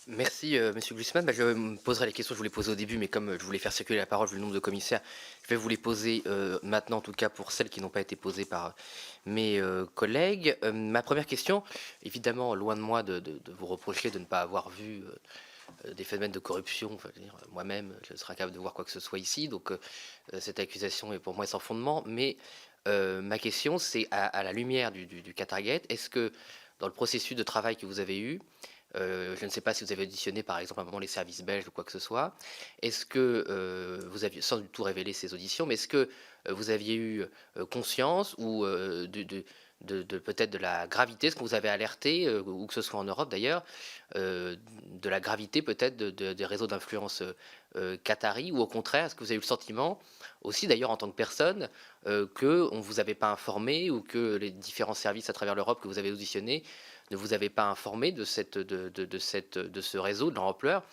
Merci, Monsieur Glucksmann. Je me poserai les questions que je voulais poser au début, mais comme je voulais faire circuler la parole vu le nombre de commissaires, je vais vous les poser maintenant, en tout cas pour celles qui n'ont pas été posées par mes collègues. Ma première question, évidemment, loin de moi de vous reprocher de ne pas avoir vu des phénomènes de corruption. Enfin, je veux dire, moi-même, je serais incapable de voir quoi que ce soit ici, donc cette accusation est pour moi sans fondement. Mais ma question, c'est à la lumière du Qatargate, est-ce que dans le processus de travail que vous avez eu, je ne sais pas si vous avez auditionné par exemple à un moment les services belges ou quoi que ce soit. Est-ce que vous aviez, sans du tout révéler ces auditions, mais est-ce que vous aviez eu conscience ou peut-être de la gravité, est-ce que vous avez alerté, ou que ce soit en Europe d'ailleurs, de la gravité peut-être des réseaux d'influence qatari, ou au contraire, est-ce que vous avez eu le sentiment, aussi d'ailleurs en tant que personne, qu'on ne vous avait pas informé, ou que les différents services à travers l'Europe que vous avez auditionnés ne vous avez pas informé de ce réseau, de leur ampleur,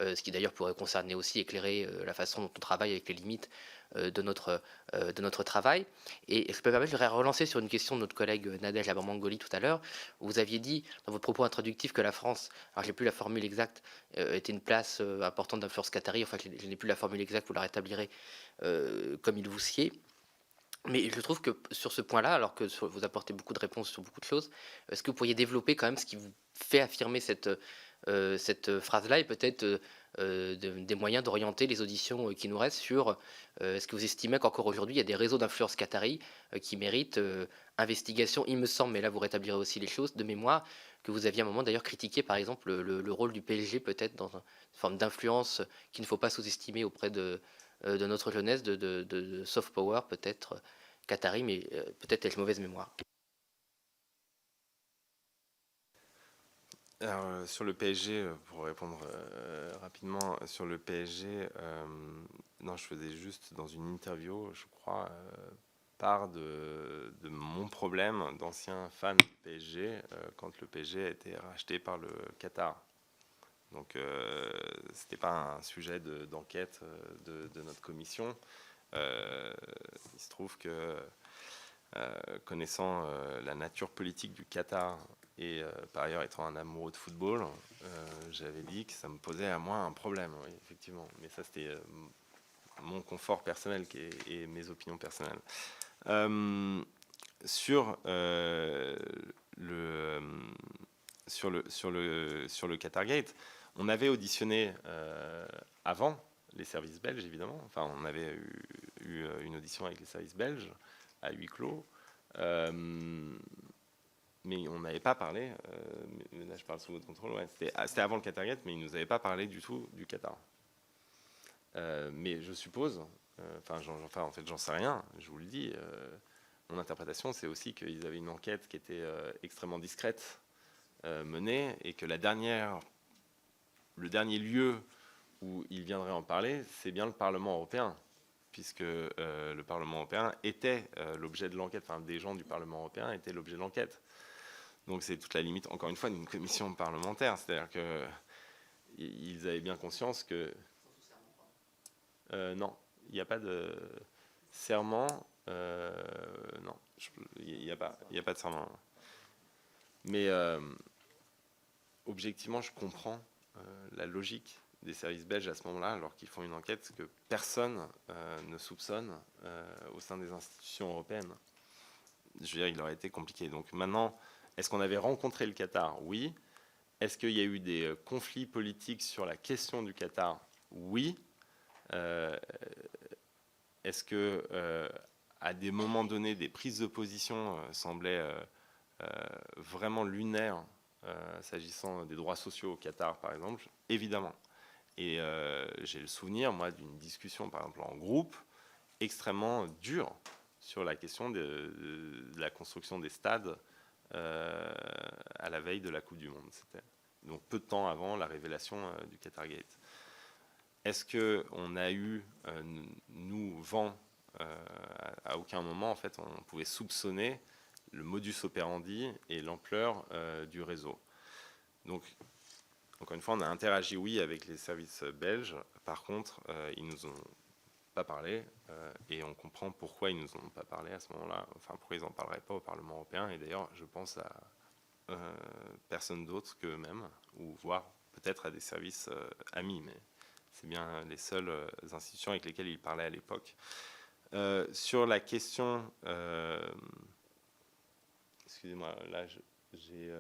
ce qui d'ailleurs pourrait concerner aussi, éclairer la façon dont on travaille avec les limites de notre travail. Et je peux me permettre, je voudrais relancer sur une question de notre collègue Nadège Abamangoli tout à l'heure. Vous aviez dit dans votre propos introductif que la France, alors j'ai plus la formule exacte, était une place importante d'influence qatari, enfin je n'ai plus la formule exacte, vous la rétablirez comme il vous sied. Mais je trouve que sur ce point-là, alors que vous apportez beaucoup de réponses sur beaucoup de choses, est-ce que vous pourriez développer quand même ce qui vous fait affirmer cette phrase-là, et peut-être des moyens d'orienter les auditions qui nous restent sur est-ce que vous estimez qu'encore aujourd'hui il y a des réseaux d'influence qatari qui méritent investigation, il me semble, mais là vous rétablirez aussi les choses de mémoire, que vous aviez à un moment d'ailleurs critiqué par exemple le rôle du PSG peut-être dans une forme d'influence qu'il ne faut pas sous-estimer auprès de notre jeunesse, de soft power peut-être qatari, mais peut-être ai-je mauvaise mémoire. Alors, sur le PSG, pour répondre rapidement, sur le PSG, non, je faisais juste dans une interview, je crois, part de mon problème d'ancien fan du PSG quand le PSG a été racheté par le Qatar. Donc, c'était pas un sujet d'enquête de notre commission. Il se trouve que, connaissant la nature politique du Qatar et par ailleurs étant un amoureux de football, j'avais dit que ça me posait à moi un problème, oui, effectivement. Mais ça, c'était mon confort personnel et mes opinions personnelles. Euh, sur, le, sur le Qatargate, on avait auditionné avant les services belges, évidemment. Enfin, on avait eu une audition avec les services belges à huis clos. Mais on n'avait pas parlé, là je parle sous votre contrôle, ouais, c'était avant le Qatargate, mais ils ne nous avaient pas parlé du tout du Qatar. Mais je suppose, en fait j'en sais rien, je vous le dis, mon interprétation c'est aussi qu'ils avaient une enquête qui était extrêmement discrète menée et que le dernier lieu où ils viendraient en parler, c'est bien le Parlement européen, puisque le Parlement européen était l'objet de l'enquête, enfin des gens du Parlement européen étaient l'objet de l'enquête. Donc c'est toute la limite, encore une fois, d'une commission parlementaire. C'est-à-dire qu'ils avaient bien conscience que... non, il n'y a pas de serment. Non, il n'y a pas de serment. Mais objectivement, je comprends la logique des services belges à ce moment-là, alors qu'ils font une enquête que personne ne soupçonne au sein des institutions européennes. Je veux dire, il aurait été compliqué. Donc maintenant, est-ce qu'on avait rencontré le Qatar? Oui. Est-ce qu'il y a eu des conflits politiques sur la question du Qatar? Oui. Est-ce que, à des moments donnés, des prises de position semblaient vraiment lunaires s'agissant des droits sociaux au Qatar, par exemple? Évidemment. Et j'ai le souvenir, moi, d'une discussion, par exemple, en groupe, extrêmement dure sur la question de la construction des stades à la veille de la Coupe du Monde. C'était donc peu de temps avant la révélation du Qatargate. Est-ce qu'on a eu, nous, vent à aucun moment, en fait, on pouvait soupçonner le modus operandi et l'ampleur du réseau. Donc, encore une fois, on a interagi, oui, avec les services belges. Par contre, ils nous ont pas parlé et on comprend pourquoi ils nous en ont pas parlé à ce moment-là. Enfin, pourquoi ils n'en parleraient pas au Parlement européen. Et d'ailleurs, je pense à personne d'autre qu'eux-mêmes, ou voire peut-être à des services amis, mais c'est bien les seules institutions avec lesquelles il parlait à l'époque. Sur la question, excusez-moi, là j'ai,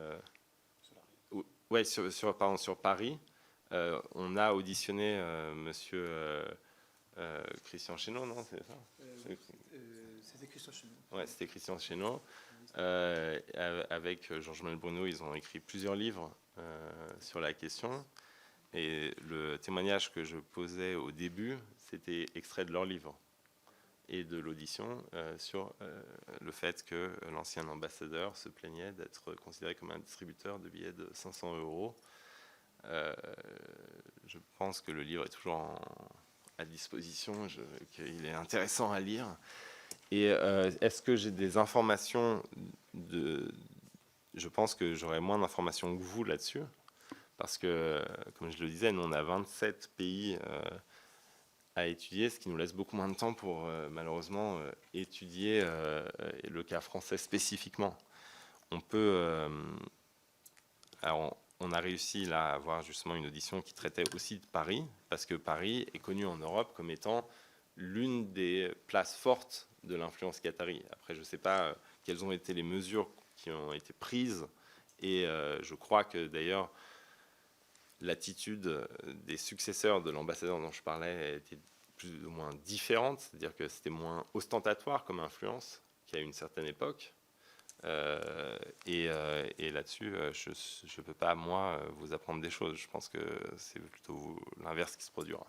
ouais, sur Paris, on a auditionné Monsieur Christian Chesneau, non, c'est ça? C'était Christian Chesneau. Ouais, c'était Christian Chesneau. Avec Georges-Manuel Bruno, ils ont écrit plusieurs livres sur la question. Et le témoignage que je posais au début, c'était extrait de leur livre et de l'audition sur le fait que l'ancien ambassadeur se plaignait d'être considéré comme un distributeur de billets de 500 €. Je pense que le livre est toujours à disposition, qu'il est intéressant à lire. Et est-ce que j'ai des informations Je pense que j'aurai moins d'informations que vous là-dessus, parce que, comme je le disais, nous, on a 27 pays à étudier, ce qui nous laisse beaucoup moins de temps pour, malheureusement, étudier le cas français spécifiquement. On peut... alors, on a réussi là à avoir justement une audition qui traitait aussi de Paris, parce que Paris est connu en Europe comme étant l'une des places fortes de l'influence qatari. Après, je ne sais pas quelles ont été les mesures qui ont été prises, et je crois que d'ailleurs l'attitude des successeurs de l'ambassadeur dont je parlais était plus ou moins différente, c'est-à-dire que c'était moins ostentatoire comme influence qu'à une certaine époque. Et là-dessus, je ne peux pas, moi, vous apprendre des choses. Je pense que c'est plutôt l'inverse qui se produira.